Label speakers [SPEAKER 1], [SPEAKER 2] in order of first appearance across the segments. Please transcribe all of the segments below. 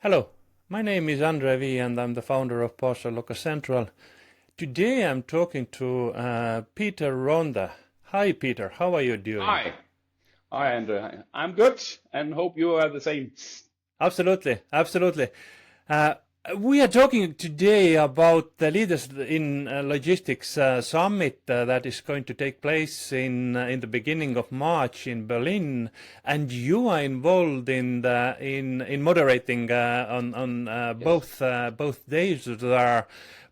[SPEAKER 1] Hello, my name is Andre V and I'm the founder of Parcel Local Central. Today I'm talking to Peter Ronde. Hi Peter, how are you doing?
[SPEAKER 2] Hi. Hi, Andrew. I'm good and hope you are the same.
[SPEAKER 1] Absolutely, absolutely. Uh, we are talking today about the Leaders in Logistics Summit that is going to take place in the beginning of March in Berlin, and you are involved in moderating on
[SPEAKER 2] Yes.
[SPEAKER 1] both days there.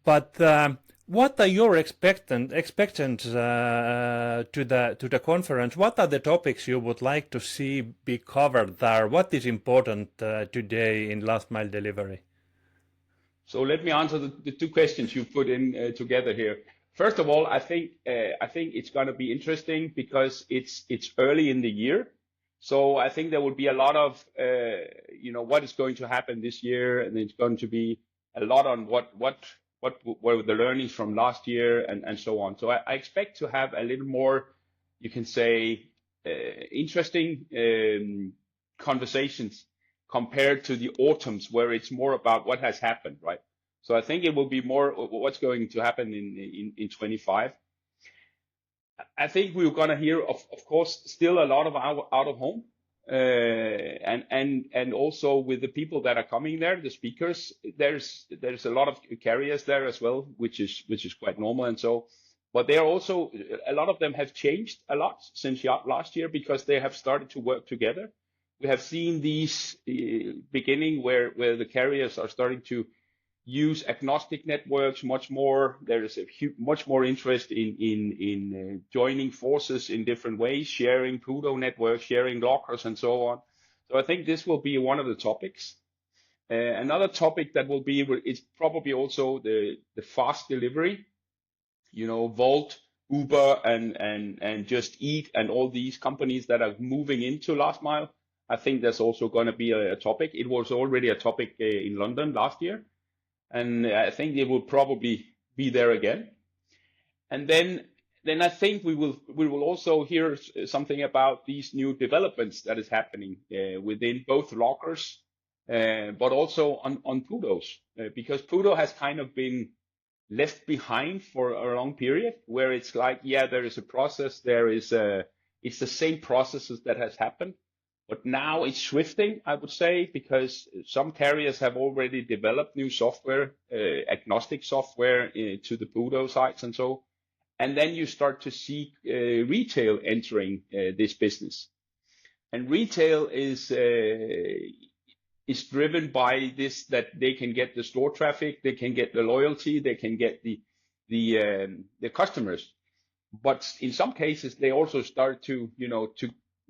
[SPEAKER 1] But what are your expectations to the conference? What are the topics you would like to see be covered there? What is important today in last mile delivery?
[SPEAKER 2] So let me answer the two questions you put in together here. First of all, I think it's going to be interesting because it's early in the year. So I think there will be a lot of what is going to happen this year, and it's going to be a lot on what were the learnings from last year and so on. So I expect to have a little more, you can say, interesting conversations compared to the autumns where it's more about what has happened, right? So I think it will be more what's going to happen in 25. I think we're going to hear, of course, still a lot of out of home, and also with the people that are coming there, the speakers. There's a lot of carriers there as well, which is quite normal, and so. But they are also a lot of them have changed a lot since last year because they have started to work together. We have seen these beginning where the carriers are starting to use agnostic networks much more. There is much more interest in joining forces in different ways, sharing PUDO networks, sharing lockers, and so on. So I think this will be one of the topics. Another topic that will be is probably also the fast delivery. Volt, Uber, and Just Eat, and all these companies that are moving into last mile. I think that's also going to be a topic. It was already a topic in London last year, and I think it will probably be there again. And then I think we will also hear something about these new developments that is happening within both lockers, but also on PUDOs, because PUDO has kind of been left behind for a long period, where it's like, yeah, there is a process, it's the same processes that has happened, but now it's shifting, I would say, because some carriers have already developed new software, agnostic software to the PUDO sites and so. And then you start to see retail entering this business. And retail is driven by this, that they can get the store traffic, they can get the loyalty, they can get the customers. But in some cases, they also start to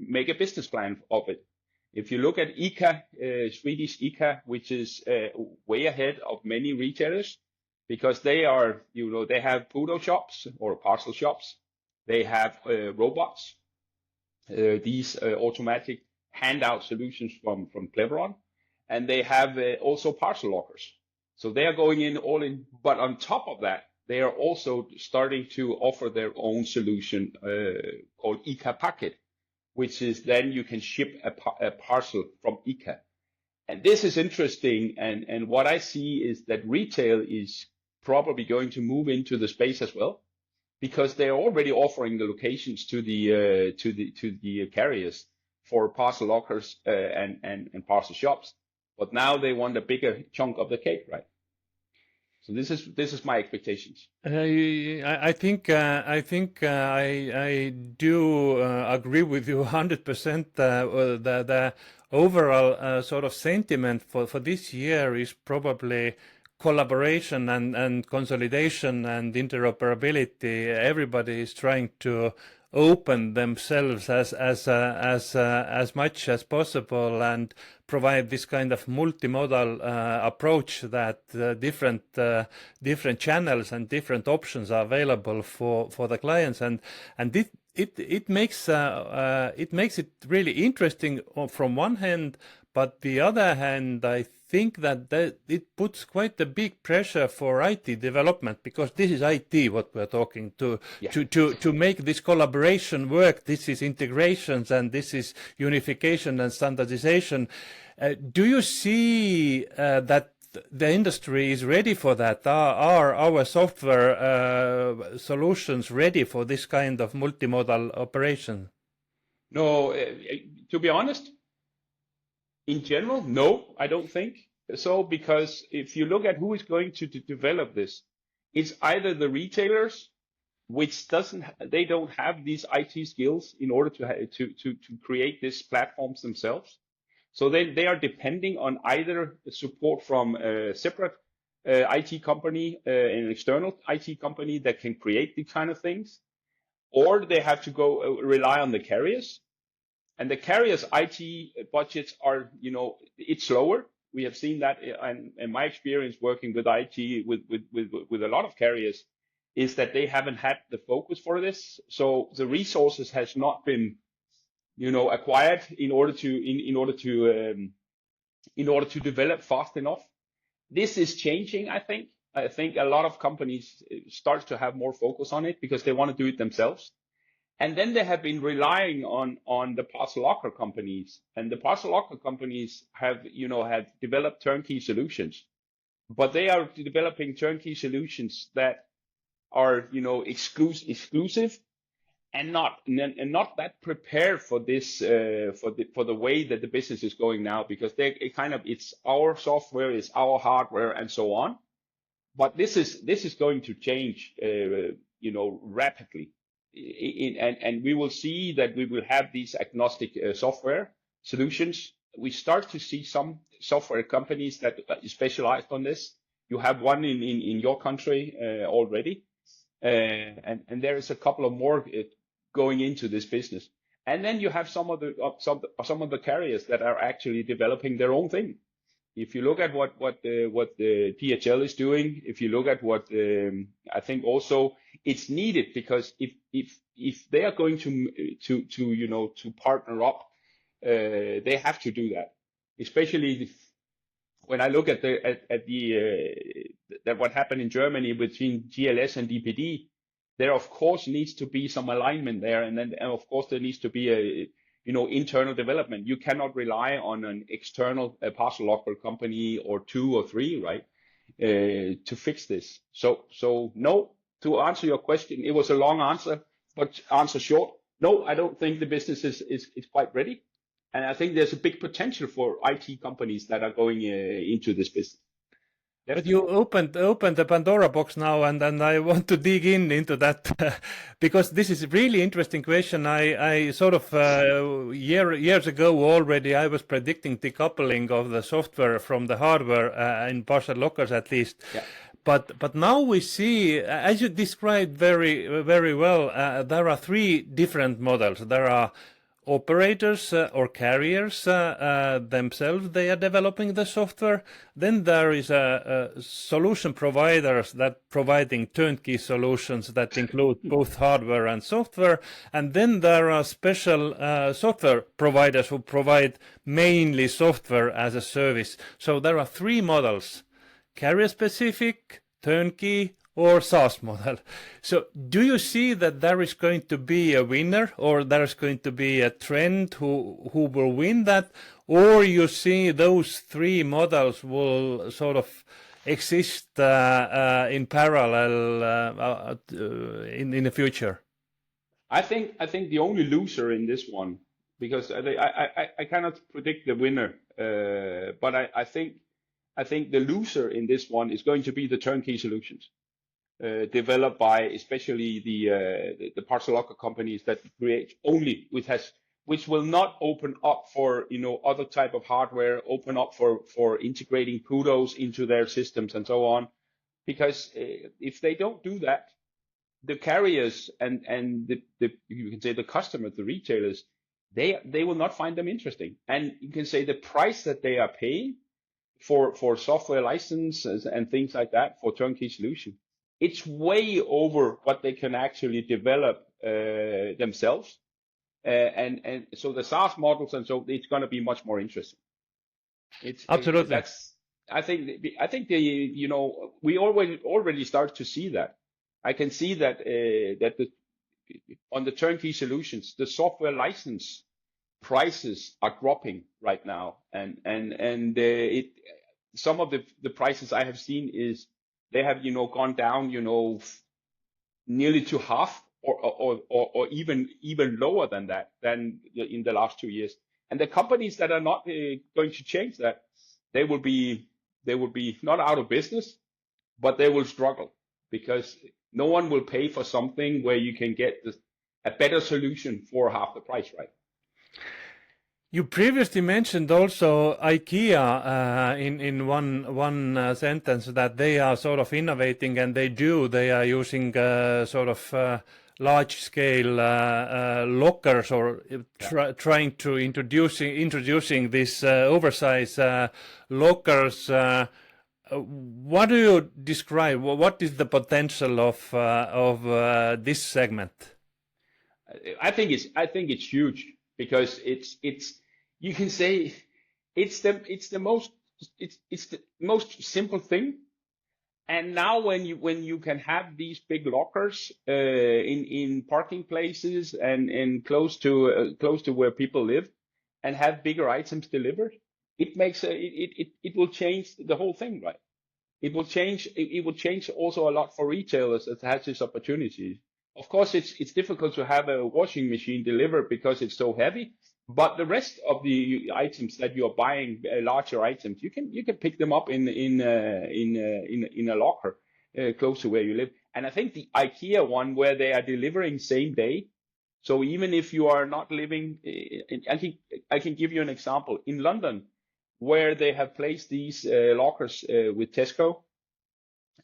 [SPEAKER 2] make a business plan of it. If you look at IKEA, Swedish IKEA, which is way ahead of many retailers, because they have PUDO shops or parcel shops. They have robots, these automatic handout solutions from Cleveron, and they have also parcel lockers. So they are going in all in, but on top of that, they are also starting to offer their own solution called IKEA Packet, which is then you can ship a parcel from IKEA. And this is interesting, and what I see is that retail is probably going to move into the space as well, because they're already offering the locations to the carriers for parcel lockers and parcel shops. But now they want a bigger chunk of the cake, right? So this is my expectations.
[SPEAKER 1] I do agree with you 100%. The overall sort of sentiment for this year is probably collaboration and consolidation and interoperability. Everybody is trying to open themselves as much as possible and provide this kind of multimodal approach that different channels and different options are available for the clients, and it makes it really interesting from one hand, But the other hand, I think that it puts quite a big pressure for IT development, because this is IT what we're talking to
[SPEAKER 2] Yeah.
[SPEAKER 1] to make this collaboration work. This is integrations, and this is unification and standardization. Do you see that the industry is ready for that? Are our software solutions ready for this kind of multimodal operation?
[SPEAKER 2] No, to be honest, in general, no, I don't think so, because if you look at who is going to develop this, it's either the retailers, which they don't have these IT skills in order to create these platforms themselves. So they are depending on either support from a separate IT company, an external IT company that can create these kind of things, or they have to go rely on the carriers. And the carriers' IT budgets are, it's slower. We have seen that in my experience working with IT with a lot of carriers, is that they haven't had the focus for this. So the resources has not been, acquired in order to develop fast enough. This is changing, I think. I think a lot of companies start to have more focus on it because they want to do it themselves. And then they have been relying on the parcel locker companies, and the parcel locker companies have developed turnkey solutions, but they are developing turnkey solutions that are exclusive and not that prepared for this for the way that the business is going now, because it's our software, it's our hardware, and so on. But this is going to change rapidly. And we will see that we will have these agnostic software solutions. We start to see some software companies that specialized on this. You have one in your country already, and there is a couple of more going into this business. And then you have some of the carriers that are actually developing their own thing. If you look at what the DHL is doing, if you look at what I think also it's needed, because if they are going to partner up, they have to do that. Especially when I look at what happened in Germany between GLS and DPD, there of course needs to be some alignment there, and of course there needs to be a internal development. You cannot rely on an external parcel locker company or 2 or 3, right, to fix this. So no, to answer your question, it was a long answer, but answer short, no, I don't think the business is quite ready. And I think there's a big potential for IT companies that are going into this business.
[SPEAKER 1] But you opened the Pandora box now, and I want to dig into that because this is a really interesting question. I sort of years ago already I was predicting decoupling of the software from the hardware in parcel lockers at least.
[SPEAKER 2] Yeah.
[SPEAKER 1] But now we see, as you described very very well, there are 3 different models. There are operators or carriers themselves, they are developing the software. Then there is solution providers that providing turnkey solutions that include both hardware and software. And then there are special software providers who provide mainly software as a service. So there are 3 models: carrier specific, turnkey, or SaaS model. So do you see that there is going to be a winner, or there is going to be a trend who will win that, or you see those 3 models will sort of exist in parallel in the future?
[SPEAKER 2] I think the only loser in this one, because I cannot predict the winner, but I think the loser in this one is going to be the turnkey solutions. Developed by especially the parcel locker companies that create only, which will not open up for other type of hardware, open up for integrating PUDOs into their systems and so on, because if they don't do that, the carriers and you can say the customers, the retailers, they will not find them interesting, and you can say the price that they are paying for software licenses and things like that for turnkey solution, it's way over what they can actually develop themselves. And so the SaaS models, and so it's going to be much more interesting.
[SPEAKER 1] Absolutely.
[SPEAKER 2] That's I think we already start to see that. I can see that on the turnkey solutions, the software license prices are dropping right now, and it some of the prices I have seen is they have gone down nearly to half or even lower than that than in the last 2 years. And the companies that are not going to change that, they will be not out of business, but they will struggle because no one will pay for something where you can get a better solution for half the price, right?
[SPEAKER 1] You previously mentioned also IKEA in one sentence that they are sort of innovating, and they are using sort of large scale lockers, or trying to introducing these oversized lockers. What do you describe? What is the potential of this segment?
[SPEAKER 2] I think it's huge because it's you can say it's the most simple thing. And now when you can have these big lockers in parking places and close to where people live, and have bigger items delivered, it makes it will change the whole thing, right? It will change also a lot for retailers that has this opportunity. Of course, it's difficult to have a washing machine delivered because it's so heavy, but the rest of the items that you're buying, larger items, you can pick them up in a locker close to where you live. And I think the IKEA one, where they are delivering same day, so even if you are not living, I can give you an example in London, where they have placed these lockers with Tesco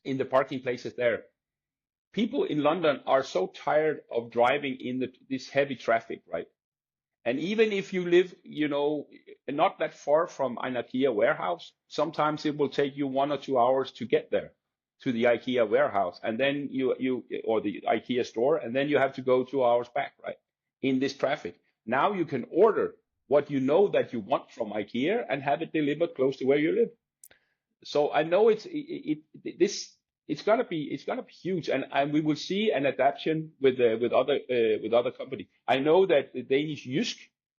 [SPEAKER 2] in the parking places there. People in London are so tired of driving in this heavy traffic, right? And even if you live, not that far from an IKEA warehouse, sometimes it will take you 1 or 2 hours to get there to the IKEA warehouse, and then or the IKEA store, and then you have to go 2 hours back, right? In this traffic. Now you can order what you know that you want from IKEA and have it delivered close to where you live. So I know it's gonna be huge, and we will see an adaptation with other companies. I know that the Danish Jysk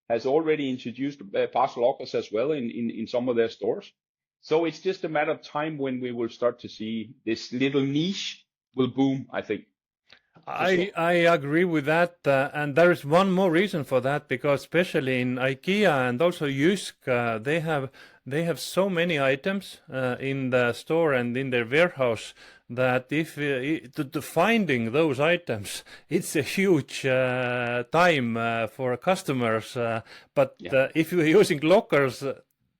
[SPEAKER 2] has already introduced parcel lockers as well in some of their stores. So it's just a matter of time when we will start to see this little niche will boom, I think.
[SPEAKER 1] I agree with that, and there is one more reason for that, because especially in IKEA and also Jysk, they have so many items in the store and in their warehouse that if to finding those items, it's a huge time for customers. But if you're using lockers,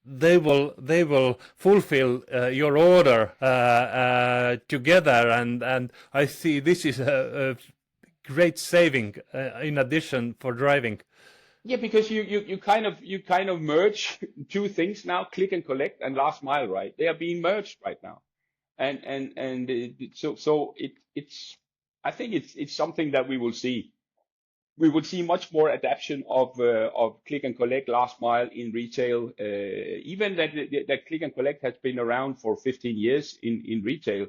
[SPEAKER 1] they will fulfill your order together, and I see this is a great saving in addition for driving.
[SPEAKER 2] Yeah, because you kind of merge two things now: click and collect and last mile, right? They are being merged right now, and so it's I think it's something that we will see. We would see much more adaptation of click and collect last mile in retail. Even that click and collect has been around for 15 years in retail.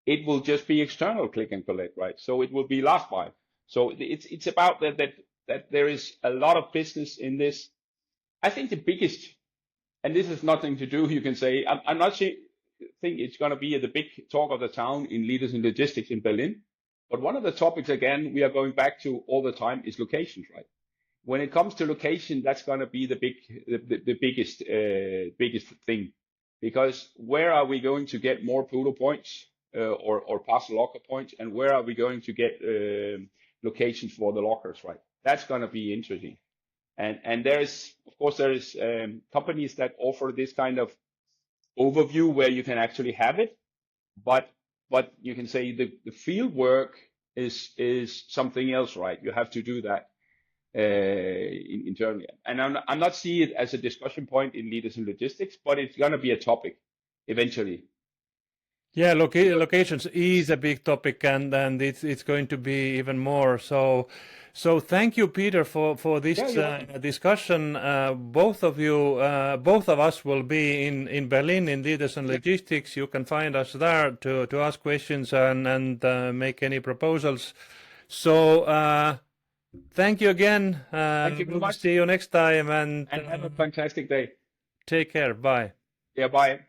[SPEAKER 2] It will just be external click and collect, right? So it will be last mile. So it's about that there is a lot of business in this. I think the biggest, and this has nothing to do, you can say, I'm not saying think it's going to be the big talk of the town in Leaders in Logistics in Berlin. But one of the topics, again, we are going back to all the time is locations, right? When it comes to location, that's going to be the biggest thing, because where are we going to get more PUDO points or parcel locker points, and where are we going to get locations for the lockers, right? That's going to be interesting, and there is companies that offer this kind of overview where you can actually have it, but you can say the field work is something else, right? You have to do that internally, and I'm not seeing it as a discussion point in Leaders in Logistics, but it's going to be a topic eventually.
[SPEAKER 1] Yeah, locations is a big topic, and it's going to be even more. So thank you, Peter, for this
[SPEAKER 2] Yeah, you're welcome.
[SPEAKER 1] discussion. Both of you, both of us will be in Berlin in Leaders and
[SPEAKER 2] Yeah.
[SPEAKER 1] Logistics. You can find us there to ask questions and make any proposals. So thank you again.
[SPEAKER 2] Thank you very
[SPEAKER 1] We'll
[SPEAKER 2] much,
[SPEAKER 1] see you next time, and
[SPEAKER 2] and have a fantastic day.
[SPEAKER 1] take care. Bye.
[SPEAKER 2] Yeah, bye.